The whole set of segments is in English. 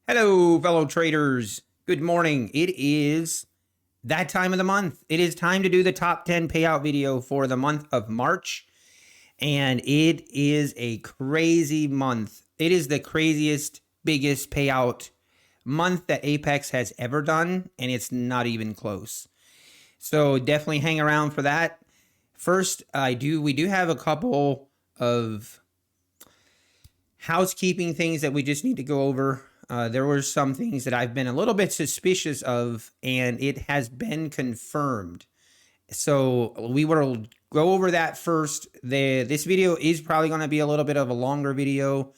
Hello, fellow traders. Good morning. It is that time of the month. It is time to do the top 10 payout video for the month of March. And it is a crazy month. It is the craziest, biggest payout month that Apex has ever done. And it's not even close. So definitely hang around for that. First, we do have a couple of housekeeping things that we just need to go over. There were some things that I've been a little bit suspicious of, and it has been confirmed. So we will go over that first. This video is probably going to be a little bit of a longer video.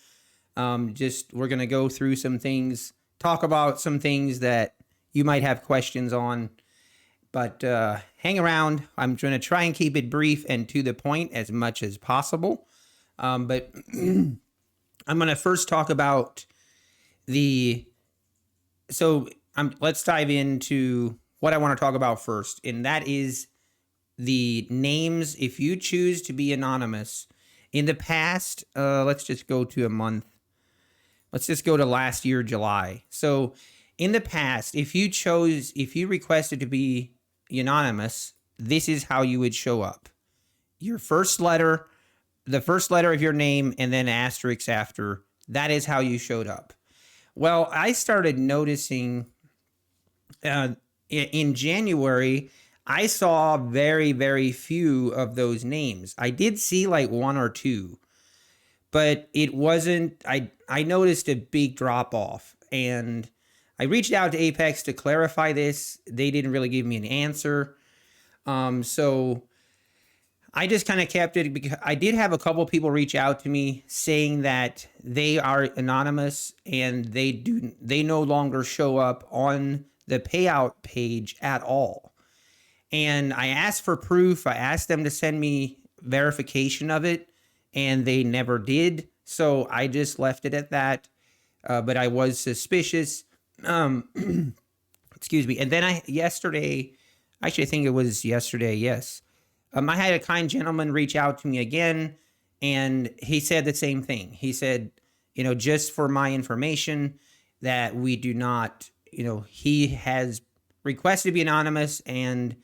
We're going to go through some things, talk about some things that you might have questions on. But hang around. I'm going to try and keep it brief and to the point as much as possible. But I'm going to first talk about let's dive into what I want to talk about first, and that is the names. If you choose to be anonymous in the past, let's just go to a month. Let's just go to last year, July. So in the past, if you requested to be anonymous, this is how you would show up. Your first letter, the first letter of your name, and then asterisk after. That is how you showed up. Well, I started noticing in January, I saw very, very few of those names. I did see like one or two, but it wasn't, I noticed a big drop off, and I reached out to Apex to clarify this. They didn't really give me an answer. So I just kind of kept it because I did have a couple people reach out to me saying that they are anonymous and they no longer show up on the payout page at all. And I asked for proof. I asked them to send me verification of it, and they never did. So I just left it at that. But I was suspicious. Excuse me. And then I think it was yesterday. Yes. I had a kind gentleman reach out to me again, and he said the same thing. He said, just for my information, that we do not, he has requested to be anonymous, and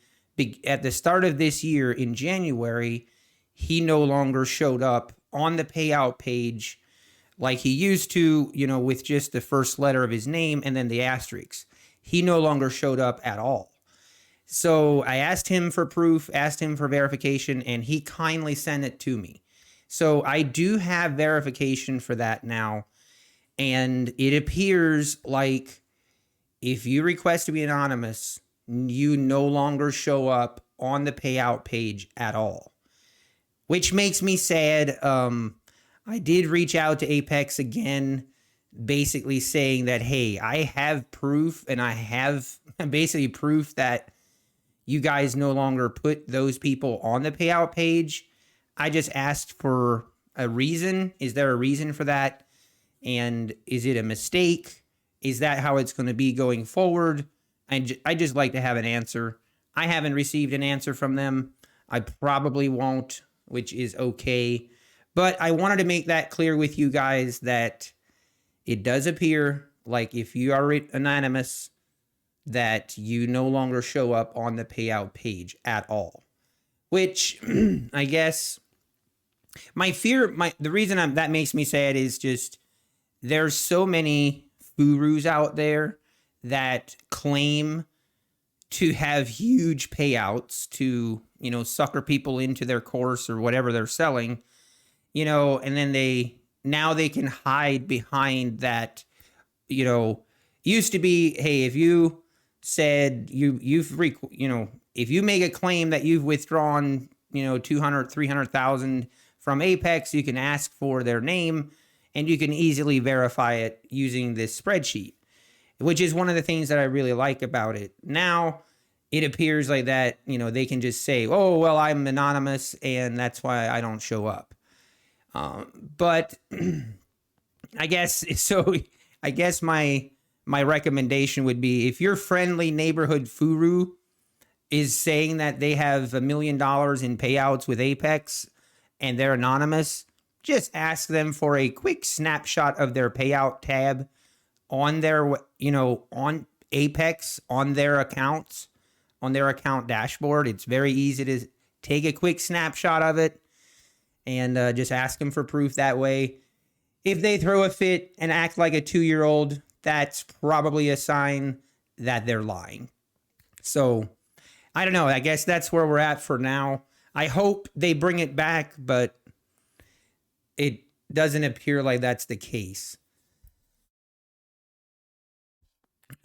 at the start of this year in January, he no longer showed up on the payout page like he used to, with just the first letter of his name and then the asterisks. He no longer showed up at all. So I asked him for proof, asked him for verification, and he kindly sent it to me. So I do have verification for that now. And it appears like if you request to be anonymous, you no longer show up on the payout page at all, which makes me sad. I did reach out to Apex again, basically saying that, hey, I have proof, and I have basically proof that you guys no longer put those people on the payout page. I just asked for a reason. Is there a reason for that? And is it a mistake? Is that how it's going to be going forward? I just like to have an answer. I haven't received an answer from them. I probably won't, which is okay. But I wanted to make that clear with you guys that it does appear like if you are anonymous, that you no longer show up on the payout page at all, which I guess the reason that makes me sad is just there's so many gurus out there that claim to have huge payouts to, sucker people into their course or whatever they're selling, and then they can hide behind that, used to be, hey, if you said if you make a claim that you've withdrawn 200 300,000 from Apex, you can ask for their name and you can easily verify it using this spreadsheet, which is one of the things that I really like about it. Now it appears like that they can just say, oh well, I'm anonymous and that's why I don't show up. But I guess my recommendation would be, if your friendly neighborhood furu is saying that they have $1 million in payouts with Apex and they're anonymous, just ask them for a quick snapshot of their payout tab on their, on Apex, on their accounts, on their account dashboard. It's very easy to take a quick snapshot of it and just ask them for proof that way. If they throw a fit and act like a 2-year-old, that's probably a sign that they're lying. So I don't know. I guess that's where we're at for now. I hope they bring it back, but it doesn't appear like that's the case.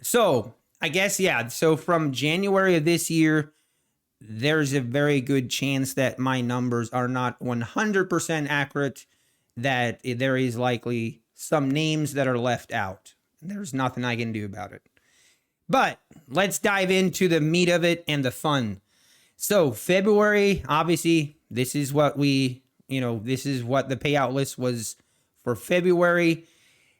So I guess, yeah. So from January of this year, there's a very good chance that my numbers are not 100% accurate, that there is likely some names that are left out. There's nothing I can do about it. But let's dive into the meat of it and the fun. So February, obviously, this is what this is what the payout list was for February.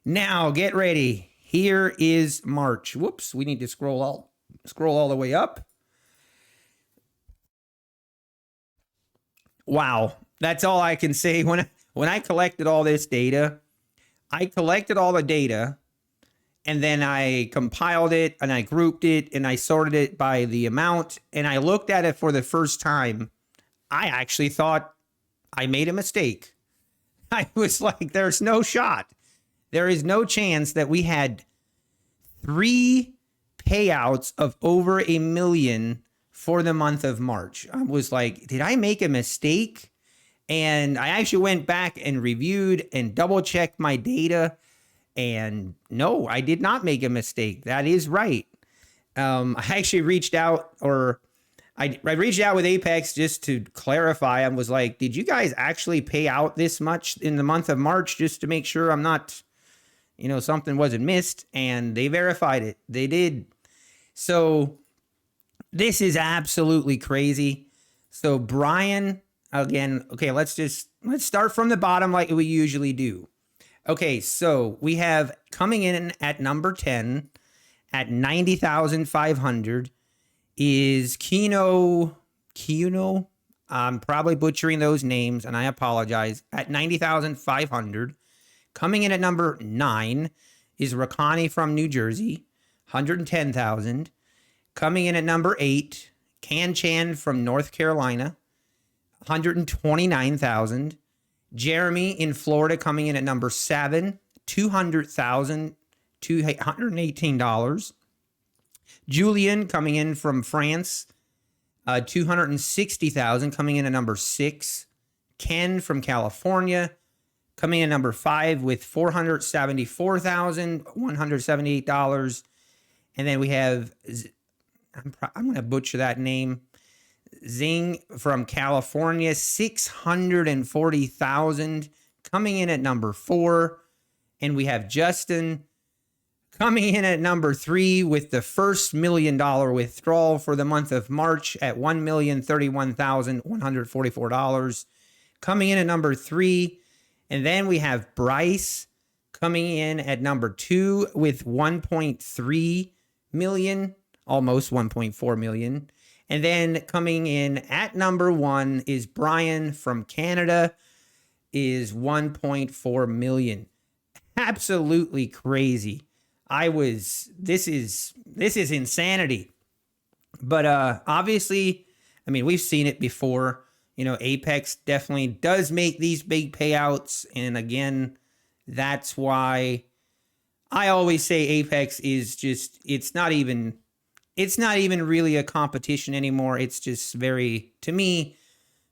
Now get ready. Here is March. Whoops, we need to scroll all the way up. Wow, that's all I can say. When I collected all this data, I collected all the data, and then I compiled it, and I grouped it, and I sorted it by the amount, and I looked at it for the first time. I actually thought I made a mistake. I was like, there's no shot. There is no chance that we had 3 payouts of over $1 million for the month of March. I was like, did I make a mistake? And I actually went back and reviewed and double checked my data. And no, I did not make a mistake. That is right. I actually reached out, or I reached out with Apex just to clarify. I was like, did you guys actually pay out this much in the month of March, just to make sure I'm not, something wasn't missed? And they verified it. They did. So this is absolutely crazy. So Brian, again, okay, let's start from the bottom like we usually do. Okay, so we have coming in at number 10 at 90,500 is Kino. I'm probably butchering those names, and I apologize. At 90,500. Coming in at number 9 is Rakani from New Jersey, 110,000. Coming in at number 8, Kan Chan from North Carolina, 129,000. Jeremy in Florida coming in at number 7, $200,000, $218. Julian coming in from France, 260,000, coming in at number 6. Ken from California coming in at number 5 with $474,178. And then we have, I'm going to butcher that name, Zing from California, 640,000, coming in at number 4. And we have Justin coming in at number 3 with the first $1 million withdrawal for the month of March at $1,031,144, coming in at number 3. And then we have Bryce coming in at number 2 with 1.3 million, almost 1.4 million. And then coming in at number 1 is Brian from Canada, is 1.4 million. Absolutely crazy. This is insanity. But obviously, I mean, we've seen it before. Apex definitely does make these big payouts. And again, that's why I always say Apex is just, it's not even really a competition anymore. It's just to me,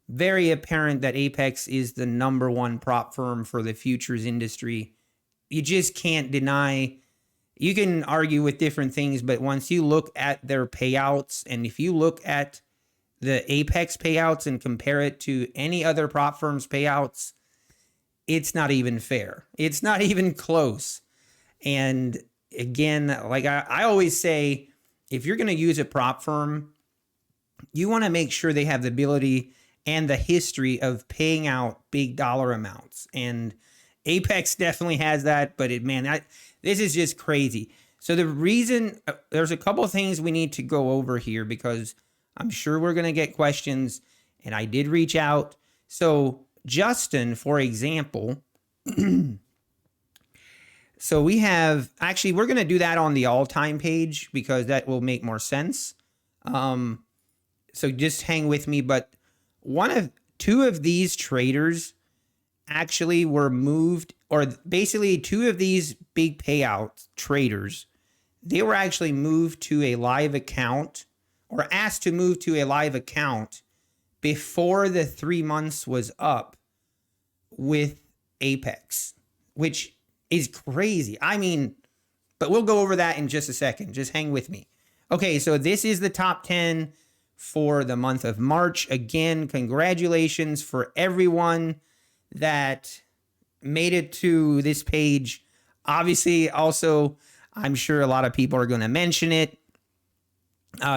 very apparent that Apex is the number 1 prop firm for the futures industry. You just can't deny. You can argue with different things, but once you look at their payouts, and if you look at the Apex payouts and compare it to any other prop firm's payouts, it's not even fair. It's not even close. And again, like I always say, if you're going to use a prop firm, you want to make sure they have the ability and the history of paying out big dollar amounts. And Apex definitely has that, but this is just crazy. So the reason, there's a couple of things we need to go over here, because I'm sure we're going to get questions, and I did reach out. So Justin, for example, So we have, actually, we're going to do that on the all-time page because that will make more sense. So just hang with me. But two of these traders actually were moved, or basically two of these big payout traders, they were actually moved to a live account, or asked to move to a live account before the 3 months was up with Apex, which is crazy. I mean, but we'll go over that in just a second. Just hang with me. Okay, so this is the top 10 for the month of March. Again, congratulations for everyone that made it to this page. Obviously, also, I'm sure a lot of people are going to mention it.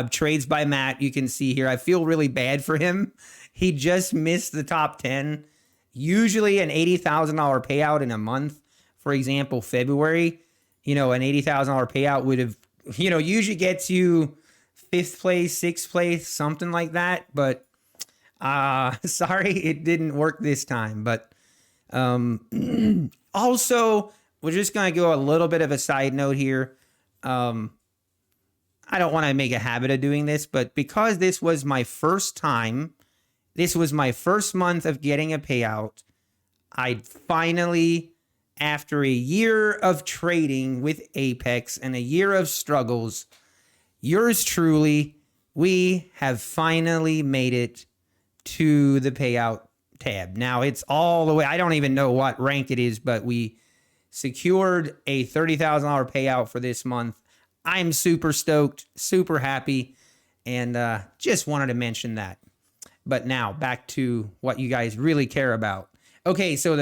Trades by Matt, you can see here. I feel really bad for him. He just missed the top 10. Usually an $80,000 payout in a month. For example, February, an $80,000 payout would have, usually gets you 5th place, 6th place, something like that. But sorry, it didn't work this time. But also, we're just going to go a little bit of a side note here. I don't want to make a habit of doing this, but because this was my first time, this was my first month of getting a payout, I finally, after a year of trading with Apex and a year of struggles, yours truly, we have finally made it to the payout tab. Now it's all the way, I don't even know what rank it is, but we secured a $30,000 payout for this month. I'm super stoked, super happy, and just wanted to mention that. But now back to what you guys really care about. Okay, so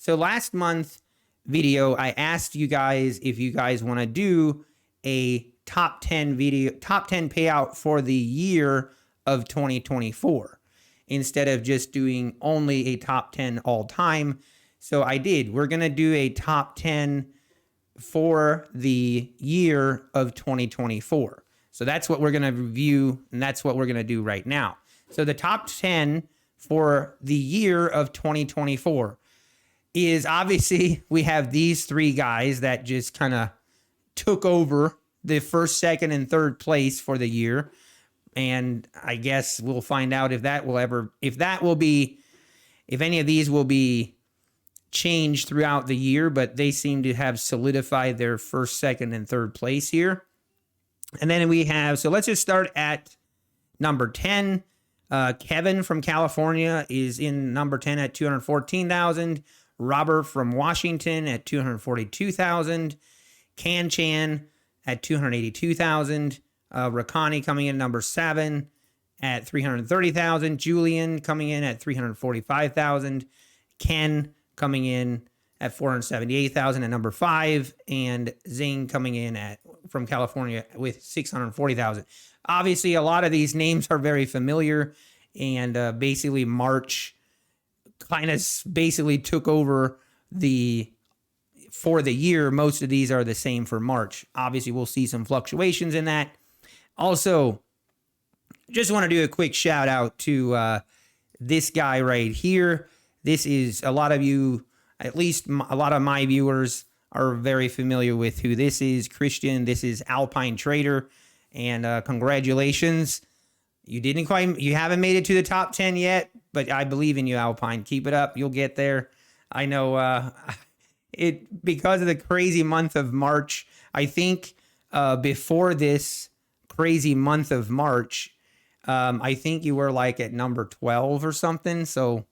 last month video, I asked you guys if you guys want to do a top 10 payout for the year of 2024 instead of just doing only a top 10 all time. So I did. We're going to do a top 10 for the year of 2024. So that's what we're going to review, and that's what we're going to do right now. So the top 10 for the year of 2024 is, obviously, we have these three guys that just kind of took over the first, second, and third place for the year. And I guess we'll find out if any of these will be changed throughout the year, but they seem to have solidified their first, second, and third place here. And then we have, so let's just start at number 10. Kevin from California is in number 10 at 214,000. Robert from Washington at 242,000. Can Chan at 282,000. Rakani coming in number 7 at 330,000. Julian coming in at 345,000. Ken coming in at 478,000 at number 5, and Zing coming in from California with 640,000. Obviously, a lot of these names are very familiar, and basically March kind of basically took over for the year. Most of these are the same for March. Obviously, we'll see some fluctuations in that. Also, just want to do a quick shout out to this guy right here. This is, a lot of you, at least a lot of my viewers, are very familiar with who this is. Christian, this is Alpine Trader, and congratulations. You haven't made it to the top 10 yet, but I believe in you, Alpine. Keep it up. You'll get there. I know because of the crazy month of March, I think before this crazy month of March, I think you were like at number 12 or something. So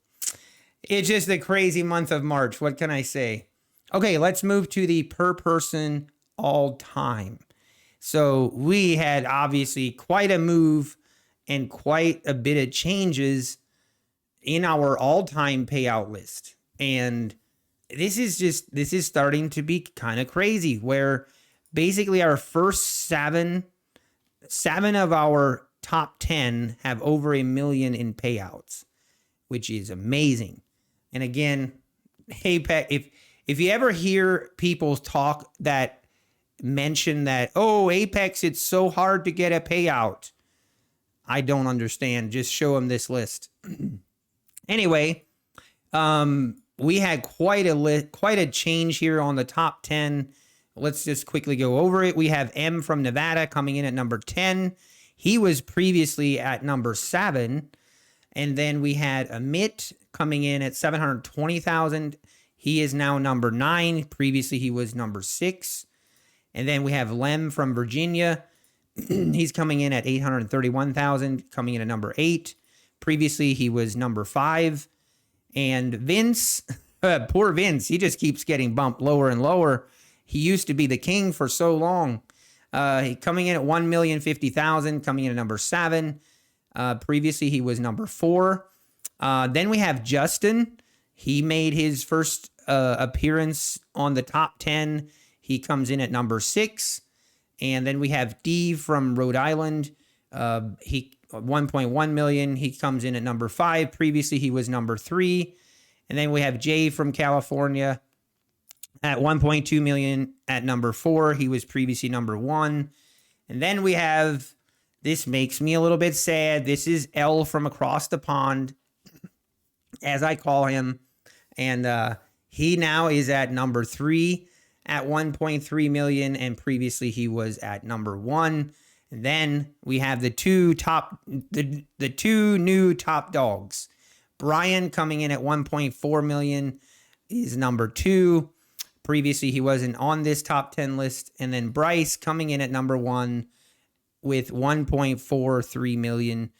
it's just a crazy month of March. What can I say? Okay, let's move to the per person all time. So we had obviously quite a move and quite a bit of changes in our all-time payout list. And this is starting to be kind of crazy, where basically our first seven of our top 10 have over $1 million in payouts, which is amazing. And again, Apex, if you ever hear people talk that mention that, oh, Apex, it's so hard to get a payout, I don't understand. Just show them this list. Anyway, we had quite a change here on the top 10. Let's just quickly go over it. We have M from Nevada coming in at number 10. He was previously at number 7. And then we had Amit coming in at 720,000. He is now number 9. Previously, he was number 6. And then we have Lem from Virginia. He's coming in at 831,000, coming in at number 8. Previously, he was number 5. And Vince, poor Vince, he just keeps getting bumped lower and lower. He used to be the king for so long. Coming in at 1,050,000, coming in at number 7. Previously, he was number 4. Then we have Justin. He made his first appearance on the top 10. He comes in at number 6. And then we have D from Rhode Island. He 1.1 million. He comes in at number 5. Previously, he was number 3. And then we have Jay from California at 1.2 million at number 4. He was previously number 1. And then we have, this makes me a little bit sad. This is L from across the pond, as I call him. And he now is at number 3 at 1.3 million. And previously he was at number 1. And then we have the two new top dogs. Brian coming in at 1.4 million is number 2. Previously, he wasn't on this top 10 list. And then Bryce coming in at number 1 with 1.43 million.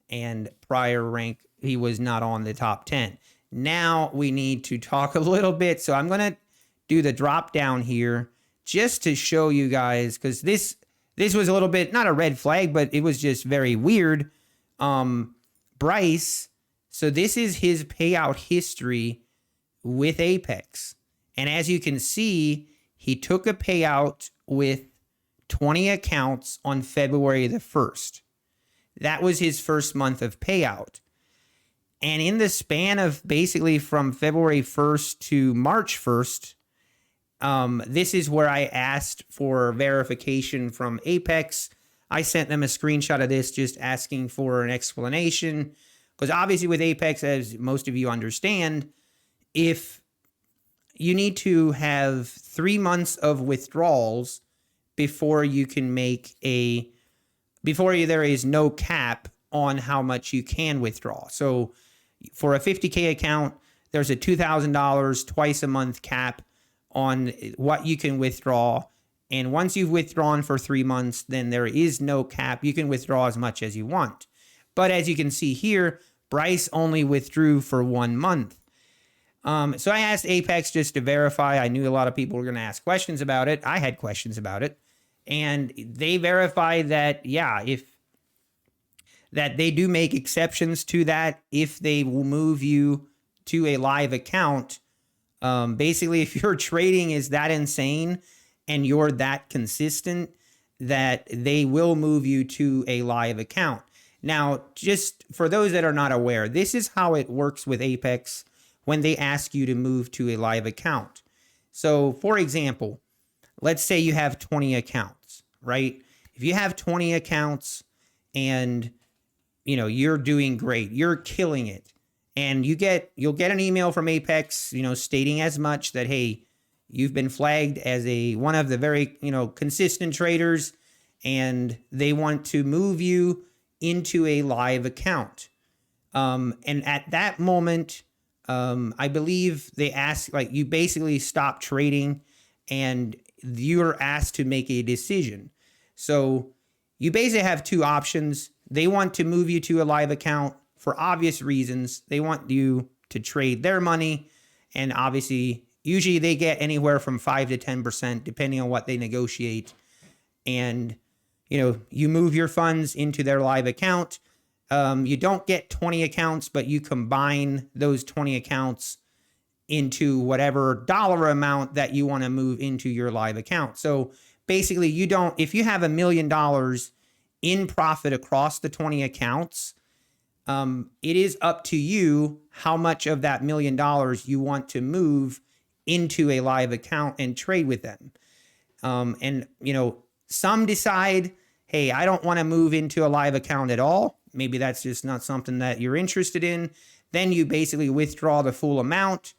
And prior rank, he was not on the top 10. Now we need to talk a little bit. So I'm going to do the drop down here just to show you guys, because this was a little bit, not a red flag, but it was just very weird. Bryce, so this is his payout history with Apex. And as you can see, he took a payout with 20 accounts on February the 1st. That was his first month of payout. And in the span of basically from February 1st to March 1st, this is where I asked for verification from Apex. I sent them a screenshot of this just asking for an explanation. Because obviously with Apex, as most of you understand, if you need to have 3 months of withdrawals before you can make there is no cap on how much you can withdraw. So for a 50K account, there's a $2,000 twice a month cap on what you can withdraw. And once you've withdrawn for 3 months, then there is no cap. You can withdraw as much as you want. But as you can see here, Bryce only withdrew for 1 month. So I asked Apex just to verify. I knew a lot of people were going to ask questions about it. I had questions about it. And they verified that, yeah, that they do make exceptions to that if they will move you to a live account. Basically, if your trading is that insane and you're that consistent, that they will move you to a live account. Now, just for those that are not aware, this is how it works with Apex when they ask you to move to a live account. So, for example, let's say you have 20 accounts, right? If you have 20 accounts and you're doing great, you're killing it, and you'll get an email from Apex, stating as much that, hey, you've been flagged as one of the very, consistent traders, and they want to move you into a live account. And at that moment, I believe they ask, you basically stop trading and you're asked to make a decision. So you basically have two options. They want to move you to a live account for obvious reasons. They want you to trade their money. And obviously, usually they get anywhere from 5 to 10%, depending on what they negotiate. And, you move your funds into their live account. You don't get 20 accounts, but you combine those 20 accounts into whatever dollar amount that you want to move into your live account. So basically, if you have $1 million in profit across the 20 accounts, it is up to you how much of that $1 million you want to move into a live account and trade with them. And some decide, hey, I don't want to move into a live account at all. Maybe that's just not something that you're interested in. Then you basically withdraw the full amount.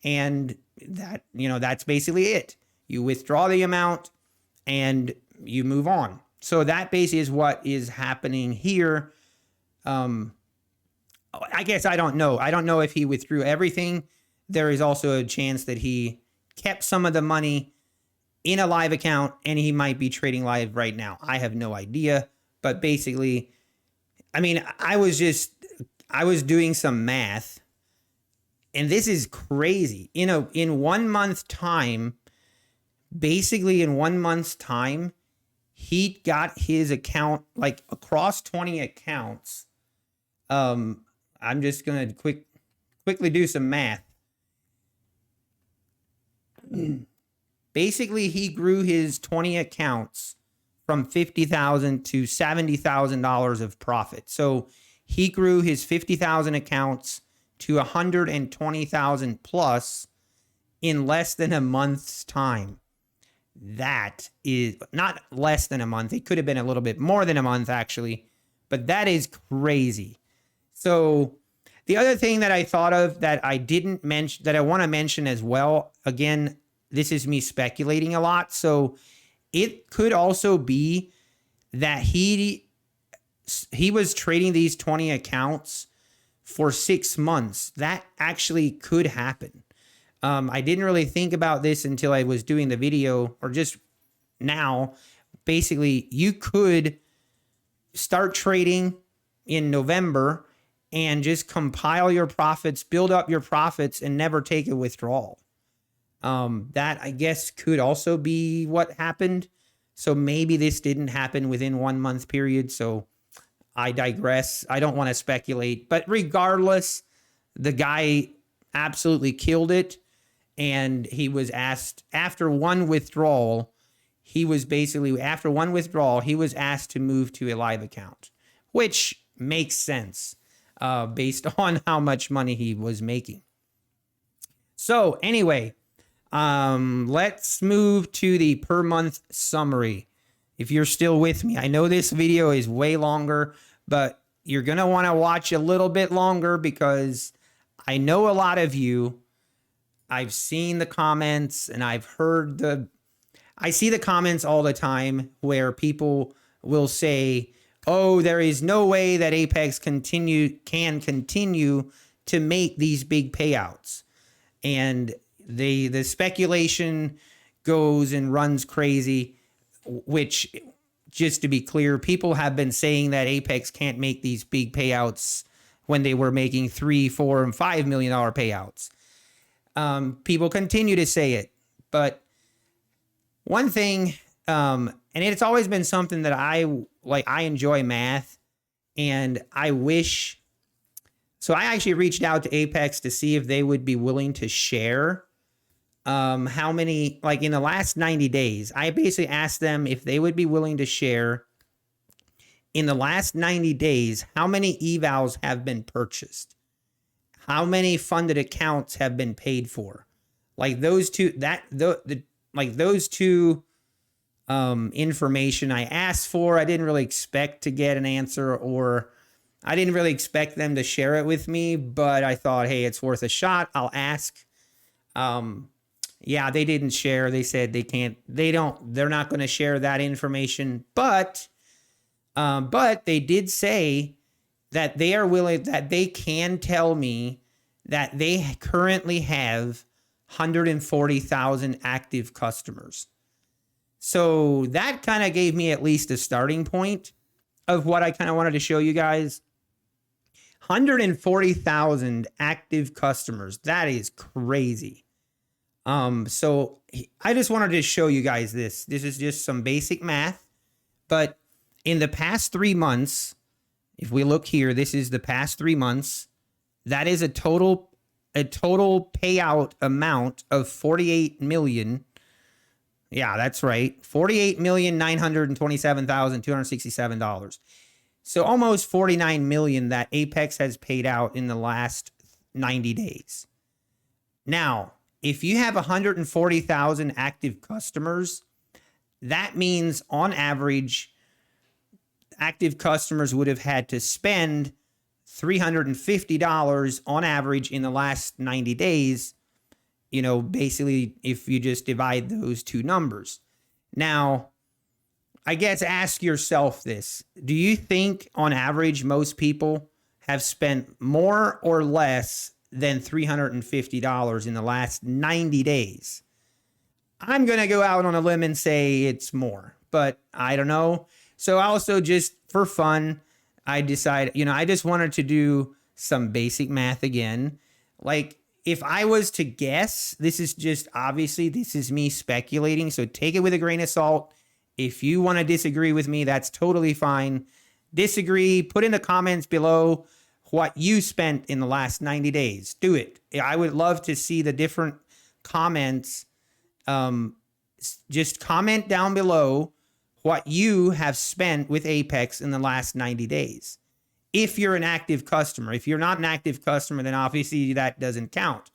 and that's basically it. You withdraw the amount and you move on. So that basically is what is happening here. I guess I don't know. I don't know if he withdrew everything. There is also a chance that he kept some of the money in a live account and he might be trading live right now. I have no idea. But basically, I mean, I was doing some math, and this is crazy. In 1 month time, basically in 1 month's time, he got his account like across 20 accounts. I'm just gonna quickly do some math. Basically, he grew his 20 accounts from $50,000 to $70,000 of profit. So he grew his 50,000 accounts to 120,000 plus in less than a month's time. That is not less than a month. It could have been a little bit more than a month, actually, but that is crazy. So the other thing that I thought of that I didn't mention, that I want to mention as well, again, this is me speculating a lot. So it could also be that he was trading these 20 accounts for 6 months. That actually could happen. I didn't really think about this until I was doing the video, or just now. Basically, you could start trading in November and just compile your profits, build up your profits, and never take a withdrawal. That, I guess, could also be what happened. So maybe this didn't happen within 1 month period. So I digress. I don't want to speculate. But regardless, the guy absolutely killed it. And he was asked after one withdrawal, he was asked to move to a live account, which makes sense based on how much money he was making. So anyway, let's move to the per month summary. If you're still with me, I know this video is way longer, but you're going to want to watch a little bit longer because I know a lot of you, I've seen the comments and I see the comments all the time where people will say, oh, there is no way that Apex can continue to make these big payouts. And the speculation goes and runs crazy, which, just to be clear, people have been saying that Apex can't make these big payouts when they were making $3, $4, and $5 million payouts. People continue to say it, but one thing, and it's always been something that I enjoy math, and I wish. So I actually reached out to Apex to see if they would be willing to share how many, like in the last 90 days. I basically asked them if they would be willing to share in the last 90 days how many evals have been purchased, how many funded accounts have been paid for. Like those two, information I asked for. I didn't really expect to get an answer, or I didn't really expect them to share it with me, but I thought, hey, it's worth a shot. I'll ask. Yeah, they didn't share. They said they're not going to share that information, but they did say that they are willing, that they can tell me that they currently have 140,000 active customers. So that kind of gave me at least a starting point of what I kind of wanted to show you guys. 140,000 active customers. That is crazy. So I just wanted to show you guys this. This is just some basic math, but in the past 3 months, if we look here, this is the past 3 months. That is a total payout amount of 48 million. Yeah, that's right. $48,927,267. So almost 49 million that Apex has paid out in the last 90 days. Now, if you have 140,000 active customers, that means on average, active customers would have had to spend $350 on average in the last 90 days basically if you just divide those two numbers. Now, I guess ask yourself this. Do you think on average most people have spent more or less than $350 in the last 90 days? I'm going to go out on a limb and say it's more, but I don't know. So also just for fun, I decided, I just wanted to do some basic math again. Like if I was to guess, this is me speculating. So take it with a grain of salt. If you want to disagree with me, that's totally fine. Disagree, put in the comments below what you spent in the last 90 days. Do it. I would love to see the different comments. Just comment down below what you have spent with Apex in the last 90 days. If you're an active customer. If you're not an active customer, then obviously that doesn't count.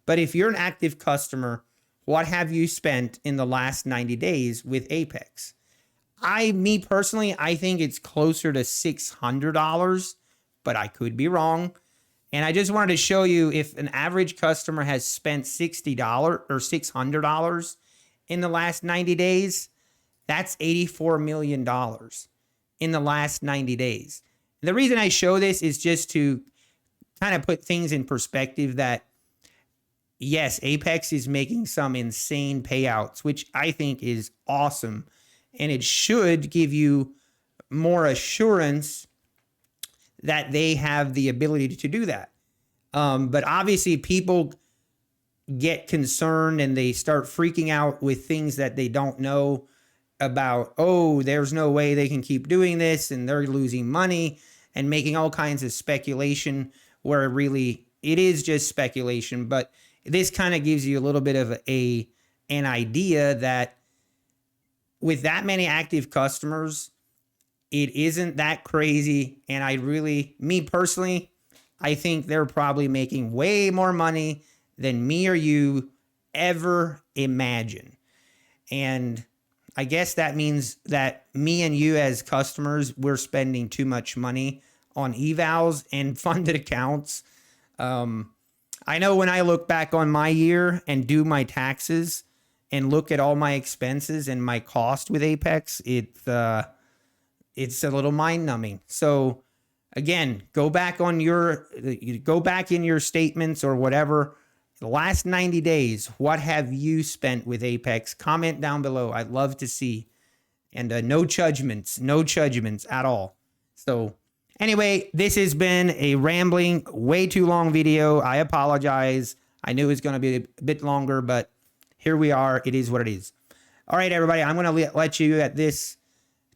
But if you're an active customer, what have you spent in the last 90 days with Apex? Me personally, I think it's closer to $600, but I could be wrong. And I just wanted to show you if an average customer has spent $60 or $600 in the last 90 days, that's $84 million in the last 90 days. The reason I show this is just to kind of put things in perspective that yes, Apex is making some insane payouts, which I think is awesome. And it should give you more assurance that they have the ability to do that. But obviously people get concerned and they start freaking out with things that they don't know about. Oh, there's no way they can keep doing this and they're losing money and making all kinds of speculation where really it is just speculation. But this kind of gives you a little bit of an idea that with that many active customers, it isn't that crazy. And me personally, I think they're probably making way more money than me or you ever imagine. And I guess that means that me and you as customers, we're spending too much money on evals and funded accounts. I know when I look back on my year and do my taxes and look at all my expenses and my cost with Apex, it's a little mind numbing. So again, go back in your statements or whatever. The last 90 days, what have you spent with Apex? Comment down below. I'd love to see. And no judgments at all. So anyway, this has been a rambling, way too long video. I apologize. I knew it was going to be a bit longer, but here we are. It is what it is. All right, everybody, I'm going to let you at this.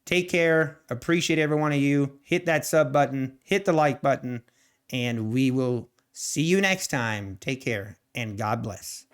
Take care. Appreciate every one of you. Hit that sub button. Hit the like button. And we will see you next time. Take care and God bless.